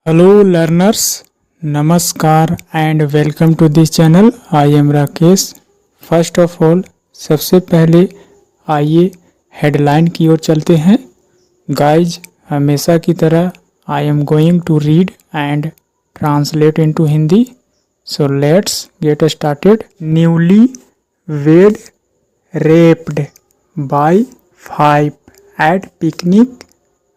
Hello learners, नमस्कार and welcome to this channel. I am Rakesh. First of all सबसे पहले आइए हेडलाइन की ओर चलते हैं। गाइज, हमेशा की तरह I am going to read and translate into Hindi. So let's get started. Newly wed raped by 5 at picnic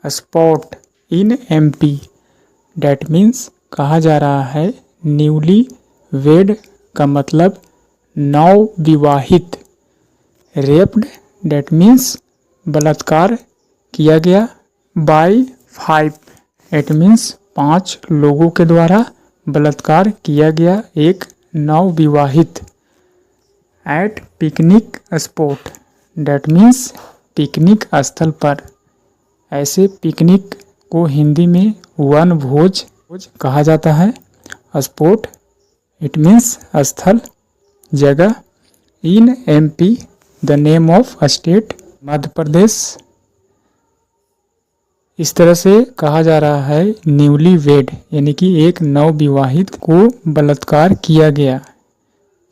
spot in MP. That means कहा जा रहा है न्यूली वेड का मतलब नव विवाहित। रेप्ड डैट मीन्स बलात्कार किया गया। बाय 5 इट मीन्स 5 लोगों के द्वारा बलात्कार किया गया एक नव विवाहित। At picnic spot that means picnic स्थल पर। ऐसे पिकनिक को हिंदी में वनभोज कहा जाता है। स्पॉट इट मीन्स स्थल, जगह। In MP the name of state Madhya Pradesh. इस तरह से कहा जा रहा है न्यूली वेड यानी कि एक नवविवाहित को बलात्कार किया गया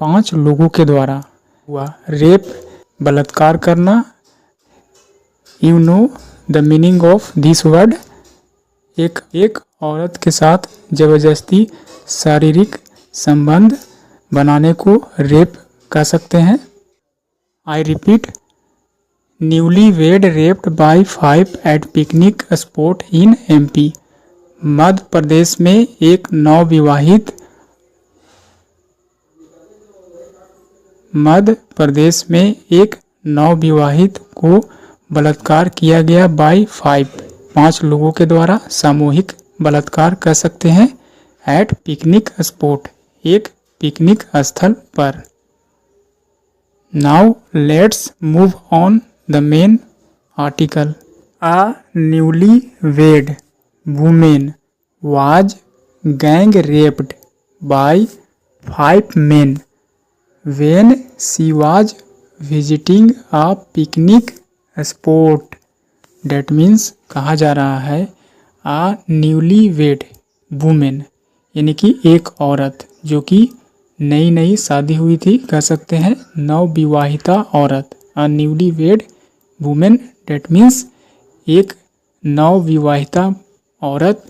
5 लोगों के द्वारा हुआ। रेप बलात्कार करना। You know the meaning of this word. एक औरत के साथ जबरदस्ती शारीरिक संबंध बनाने को रेप कह सकते हैं। I repeat, newly wed raped by 5 at picnic spot in MP. Madhya Pradesh में एक नवविवाहित को बलात्कार किया गया बाय 5 लोगों के द्वारा। सामूहिक बलात्कार कर सकते हैं। एट पिकनिक स्पॉट एक पिकनिक स्थल पर। Now let's move on the main article. A newly wed women was gang raped by 5 men when she was visiting a picnic spot। That means कहा जा रहा है आ न्यूली वेड वुमेन यानी कि एक औरत जो कि नई शादी हुई थी, कह सकते हैं नवविवाहिता औरत। A newly wed women that means एक नवविवाहिता औरत।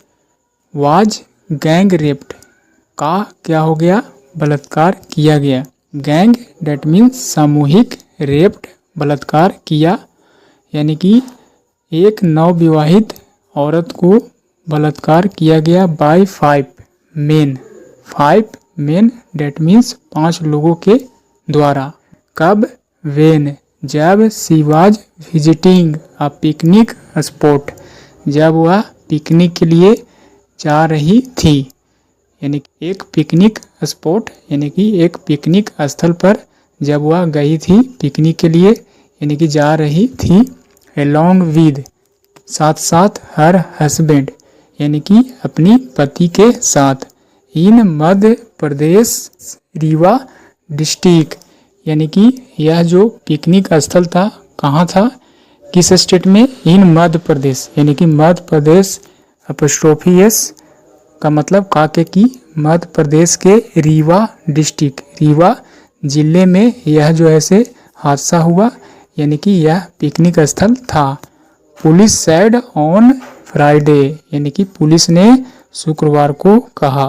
वाज गैंग रेप्ड का क्या हो गया, बलात्कार किया गया। गैंग डेट मीन्स सामूहिक। रेप्ड बलात्कार किया यानी कि एक नवविवाहित औरत को बलात्कार किया गया by 5 men। 5 men that means 5 लोगों के द्वारा। कब, वेन जब, she was visiting a picnic spot जब वह पिकनिक के लिए जा रही थी। यानी एक पिकनिक स्पॉट यानी कि एक पिकनिक स्थल पर जब वह गई थी पिकनिक के लिए यानी कि जा रही थी। along with साथ साथ हर हस्बैंड यानी कि अपनी पति के साथ। इन मध्य प्रदेश रीवा डिस्ट्रिक्ट यानी कि यह जो पिकनिक स्थल था कहाँ था, किस स्टेट में, इन मध्य प्रदेश यानी कि मध्य प्रदेश अपस्ट्रोफी एस का मतलब काके की मध्य प्रदेश के रीवा डिस्ट्रिक्ट, रीवा जिले में यह जो ऐसे हादसा हुआ यानी कि यह पिकनिक स्थल था। पुलिस सैड ऑन फ्राइडे यानी कि पुलिस ने शुक्रवार को कहा।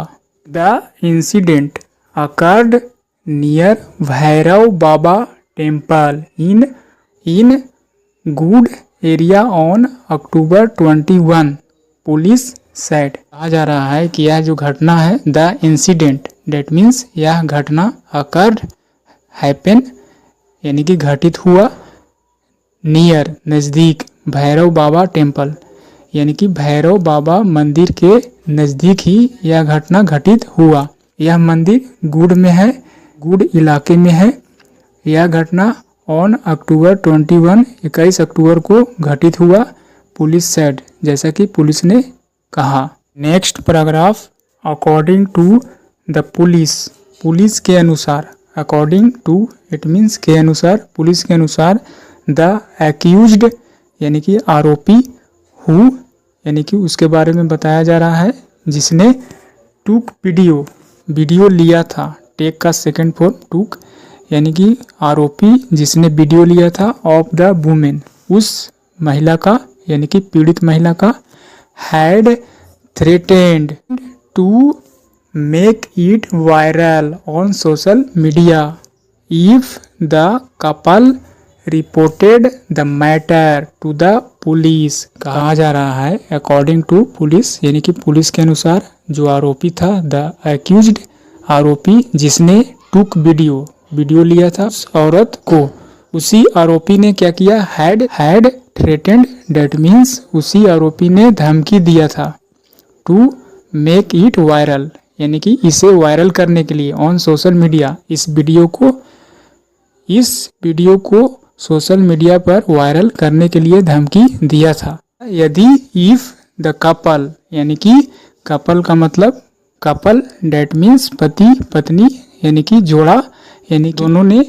The incident occurred near Bhairav Baba temple in good area on October 21। Police sad कहा जा रहा है कि यह जो घटना है, द इंसिडेंट डेट मीन्स यह घटना, अकर्ड हैपन यानी कि घटित हुआ, नियर नज़दीक, भैरव बाबा टेम्पल यानी कि भैरव बाबा मंदिर के नज़दीक ही यह घटना घटित हुआ। यह मंदिर गुड में है, गुड इलाके में है। यह घटना ऑन अक्टूबर 21 अक्टूबर को घटित हुआ। पुलिस सैड जैसा कि पुलिस ने कहा। Next paragraph. According to the police के अनुसार। अकॉर्डिंग टू इट मीन्स के अनुसार, पुलिस के अनुसार। द एक्यूज्ड यानी कि आरोपी, हु यानी कि उसके बारे में बताया जा रहा है, जिसने टूक वीडियो लिया था। टेक का सेकंड फॉर्म टूक, यानी कि आरोपी जिसने वीडियो लिया था ऑफ द वुमेन, उस महिला का यानी कि पीड़ित महिला का, had threatened to make it viral on social media if the couple reported the matter to the police. कहा जा रहा है अकॉर्डिंग टू पुलिस, यानी कि पुलिस के अनुसार जो आरोपी था, द एक्यूज्ड, आरोपी जिसने टुक वीडियो लिया था उस औरत को, उसी आरोपी ने क्या किया, हैड थ्रेटेंड, डेट मीन्स उसी आरोपी ने धमकी दिया था, टू मेक इट वायरल, यानी कि इसे वायरल करने के लिए, ऑन सोशल मीडिया, इस वीडियो को सोशल मीडिया पर वायरल करने के लिए धमकी दिया था। यदि इफ द कपल, यानी कि कपल का मतलब कपल, डेट मीन्स पति पत्नी, यानी कि जोड़ा, यानी दोनों ने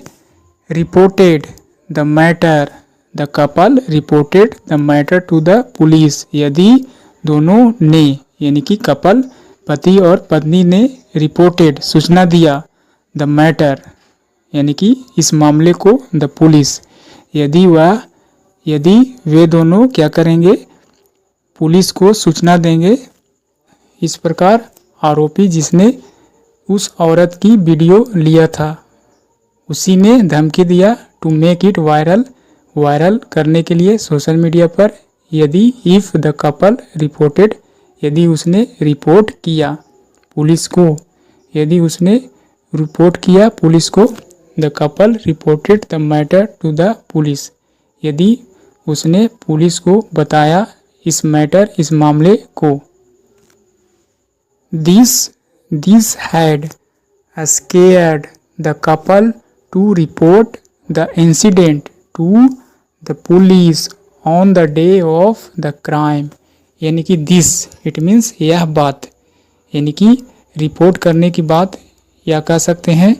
reported the matter, the couple reported the matter to the police, यदि दोनों ने, यानी कि कपल पति और पत्नी ने रिपोर्टेड सूचना दिया, द मैटर यानी कि इस मामले को, द पुलिस, यदि वे दोनों क्या करेंगे, पुलिस को सूचना देंगे। इस प्रकार आरोपी जिसने उस औरत की वीडियो लिया था उसी ने धमकी दिया टू मेक इट वायरल करने के लिए सोशल मीडिया पर, यदि इफ द कपल रिपोर्टेड, यदि उसने रिपोर्ट किया पुलिस को, यदि उसने रिपोर्ट किया पुलिस को, the couple reported the matter to the police, यदि उसने पुलिस को बताया इस मैटर, इस मामले को। This had scared the couple to report the incident to the police on the day of the crime, यानी कि दिस इट मीन्स यह बात, यानी कि रिपोर्ट करने की बात, या कह सकते हैं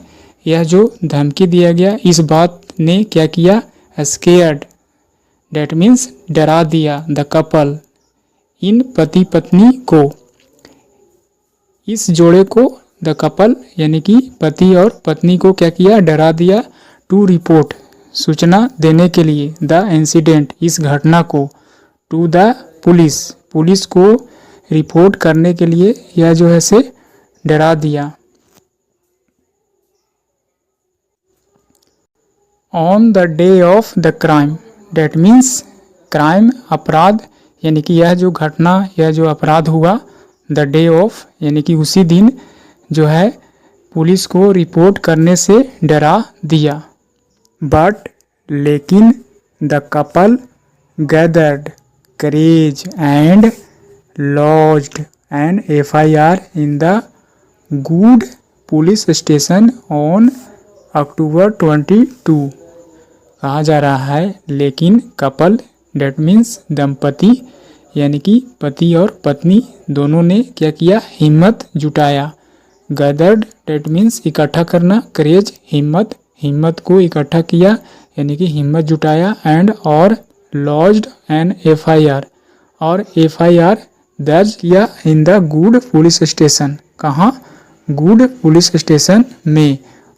यह जो धमकी दिया गया, इस बात ने क्या किया, स्केयर्ड, डेट मीन्स डरा दिया, द कपल, इन पति पत्नी को, इस जोड़े को, द कपल यानी कि पति और पत्नी को क्या किया, डरा दिया, टू रिपोर्ट सूचना देने के लिए, द इंसिडेंट इस घटना को, टू द पुलिस को रिपोर्ट करने के लिए, यह जो है से डरा दिया। On the day of the crime, that means crime अपराध, यानी कि यह जो घटना, यह जो अपराध हुआ, द डे ऑफ यानी कि उसी दिन जो है पुलिस को रिपोर्ट करने से डरा दिया। बट लेकिन the couple gathered courage and lodged an FIR in the Gurh police station on October 22। कहा जा रहा है लेकिन कपल, डेट मीन्स दंपति, यानी कि पति और पत्नी दोनों ने क्या किया, हिम्मत जुटाया। गैदर्ड डेट मीन्स इकट्ठा करना, करेज हिम्मत को इकट्ठा किया, यानी कि हिम्मत जुटाया, एंड और लॉज्ड एन FIR और FIR दर्ज किया इन द गुड पुलिस स्टेशन, कहाँ, गुड पुलिस स्टेशन में,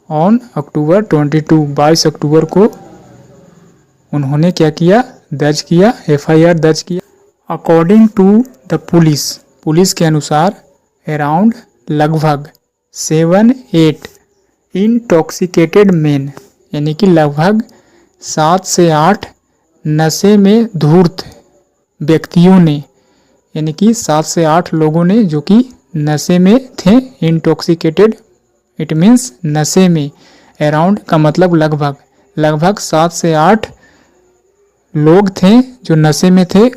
ऑन अक्टूबर 22 अक्टूबर को उन्होंने क्या किया, दर्ज किया, FIR दर्ज किया। अकॉर्डिंग टू द पुलिस के अनुसार अराउंड लगभग 7-8 इंटॉक्सिकेटेड मेन, यानी कि लगभग 7 से 8 नशे में धूर्त व्यक्तियों ने, यानी कि 7 से 8 लोगों ने जो कि नशे में थे, इंटॉक्सिकेटेड इट मीन्स नशे में, अराउंड का मतलब लगभग 7 से 8 लोग थे जो नशे में थे,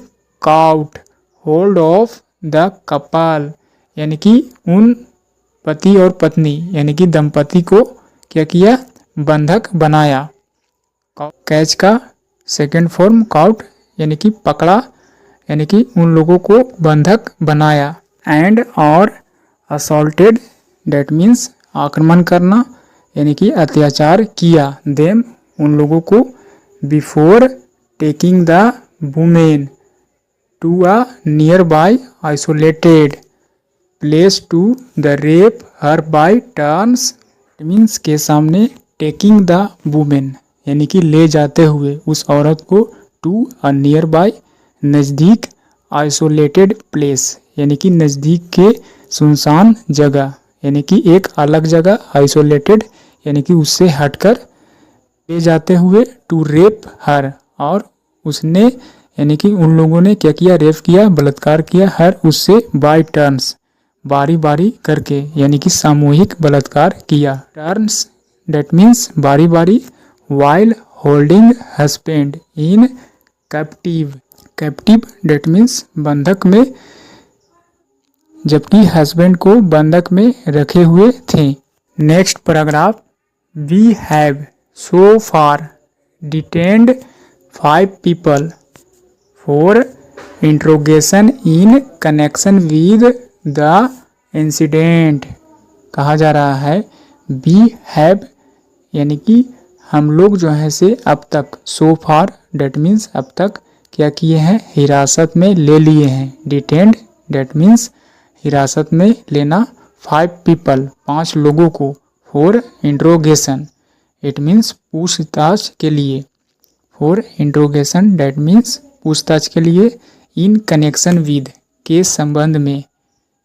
cout hold of the couple, यानी कि उन पति और पत्नी यानी कि दंपति को क्या किया, बंधक बनाया। कैच का सेकंड फॉर्म काउट, यानी कि पकड़ा, यानी कि उन लोगों को बंधक बनाया। एंड और असॉल्टेड डेट मीन्स आक्रमण करना, यानी कि अत्याचार किया, देम उन लोगों को, before taking the women to a near by isolated place to the rape her by turns, means के सामने टेकिंग द वुमेन यानी कि ले जाते हुए उस औरत को टू अ नियर बाय नज़दीक, आइसोलेटेड प्लेस यानी कि नज़दीक के सुनसान जगह यानी कि एक अलग जगह, आइसोलेटेड यानी कि उससे हटकर ले जाते हुए, टू रेप हर और उसने यानी कि उन लोगों ने क्या किया, रेप किया, बलात्कार किया, हर उससे बाय टर्न्स बारी बारी करके यानी कि सामूहिक बलात्कार किया। टर्न्स डेट मीन्स बारी बारी, while holding husband in captive, captive that means बंधक में, जबकि हस्बैंड को बंधक में रखे हुए थे। Next paragraph, we have so far detained 5 people for interrogation in connection with the incident. कहा जा रहा है वी हैव यानी कि हम लोग जो है से अब तक, सो फार डेट मीन्स अब तक क्या किए हैं, हिरासत में ले लिए हैं। डिटेन्ड डेट मीन्स हिरासत में लेना, 5 people 5 लोगों को, फॉर इंट्रोगेशन इट मीन्स पूछताछ के लिए, फॉर इंट्रोगेशन डेट मीन्स पूछताछ के लिए, इन कनेक्शन विद के संबंध में,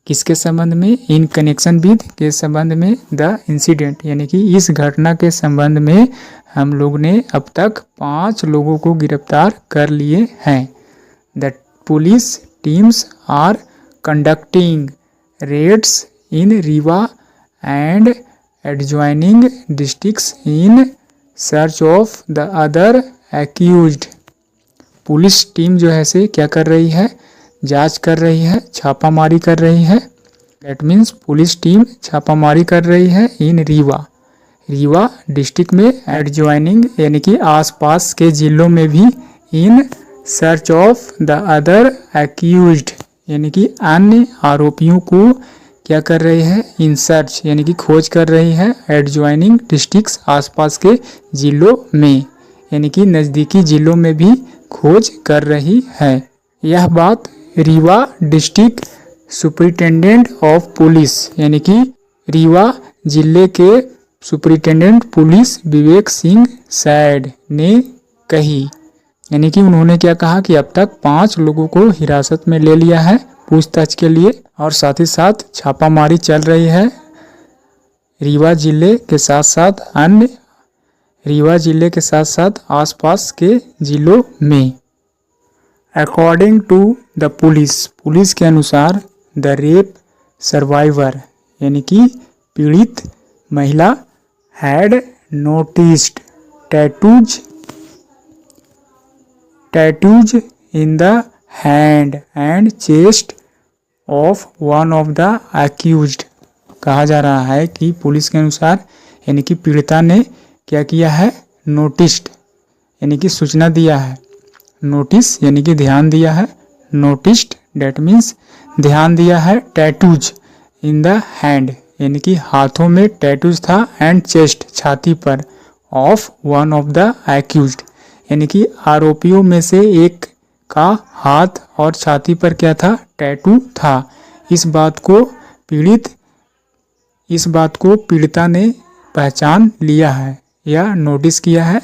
किसके संबंध में, इन कनेक्शन विद के संबंध में, द इंसिडेंट यानी कि इस घटना के संबंध में हम लोग ने अब तक 5 लोगों को गिरफ्तार कर लिए हैं। The police teams are conducting raids in Rewa and adjoining districts in search of the other accused. Police team जो है से क्या कर रही है, जांच कर रही है, छापामारी कर रही है। दैट मीन्स पुलिस टीम छापामारी कर रही है इन रीवा, रीवा डिस्ट्रिक्ट में, एडजॉइनिंग यानी कि आसपास के जिलों में भी, इन search of the other accused यानी कि अन्य आरोपियों को क्या कर रही है, इन सर्च यानी कि खोज कर रही है, एडजॉइनिंग डिस्ट्रिक्ट्स आसपास के जिलों में यानी कि नज़दीकी जिलों में भी खोज कर रही है। यह बात Rewa district superintendent of police यानी कि रीवा जिले के superintendent police Vivek Singh sad ने कही, यानी कि उन्होंने क्या कहा कि अब तक 5 लोगों को हिरासत में ले लिया है पूछताछ के लिए, और साथ ही साथ छापामारी चल रही है रीवा जिले के साथ साथ अन्य, रीवा जिले के साथ साथ आसपास के जिलों में। According to the police, police के अनुसार, द रेप सर्वाइवर यानी कि पीड़ित महिला, had noticed tattoos in the hand and chest of one of the accused. कहा जा रहा है कि पुलिस के अनुसार यानी कि पीड़िता ने क्या किया है, नोटिस्ड यानी कि सूचना दिया है, नोटिस यानी कि ध्यान दिया है, नोटिस्ड डेट मीन्स ध्यान दिया है, टैटूज इन द हैंड यानी कि हाथों में टैटूज था, एंड चेस्ट छाती पर, of one of the accused यानी कि आरोपियों में से एक का हाथ और छाती पर क्या था, टैटू था। इस बात को पीड़िता ने पहचान लिया है या नोटिस किया है।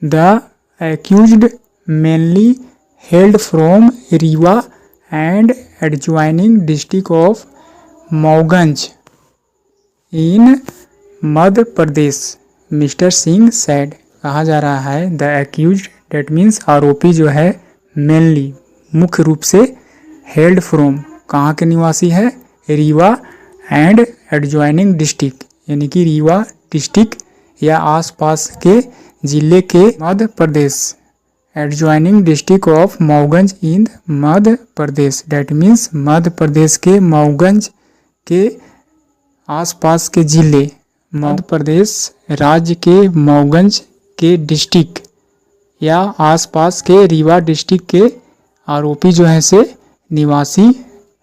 The accused mainly held from Rewa and adjoining district of Mauganj in Madhya Pradesh, mister Singh sad. कहा जा रहा है द एक्यूज्ड डेट मीन्स आरोपी जो है, मेनली मुख्य रूप से, हेल्ड फ्रॉम कहाँ के निवासी है, रीवा एंड एडजॉइनिंग डिस्ट्रिक्ट यानी कि रीवा डिस्ट्रिक्ट या आसपास के जिले के, Madhya Pradesh, adjoining district of Mauganj in Madhya Pradesh that means Madhya Pradesh के मऊगंज के आसपास के जिले, मध्य प्रदेश राज्य के मऊगंज के डिस्ट्रिक्ट या आसपास के रीवा डिस्ट्रिक्ट के आरोपी जो है से निवासी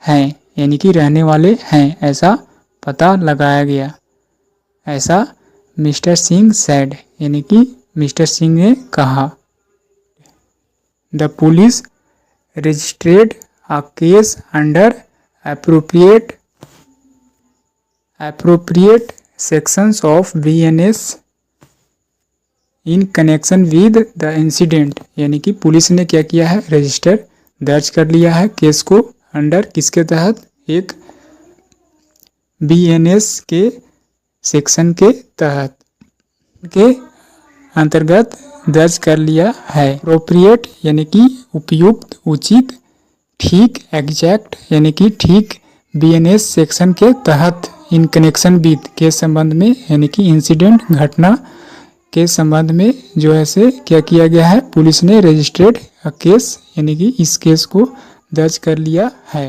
हैं यानी कि रहने वाले हैं, ऐसा पता लगाया गया, ऐसा मिस्टर सिंह सैड यानी कि मिस्टर सिंह ने कहा। The police registered a case under appropriate sections of BNS in connection with the incident, यानी कि पुलिस ने क्या किया है, रजिस्टर दर्ज कर लिया है केस को अंडर किसके तहत, एक BNS के सेक्शन के तहत के अंतर्गत दर्ज कर लिया है। अप्रोप्रिएट यानी कि उपयुक्त, उचित, ठीक, एग्जैक्ट यानी कि ठीक BNS सेक्शन के तहत, इन कनेक्शन विद के संबंध में यानी कि इंसिडेंट घटना के संबंध में जो है से क्या किया गया है, पुलिस ने रजिस्टर्ड केस यानी कि इस केस को दर्ज कर लिया है।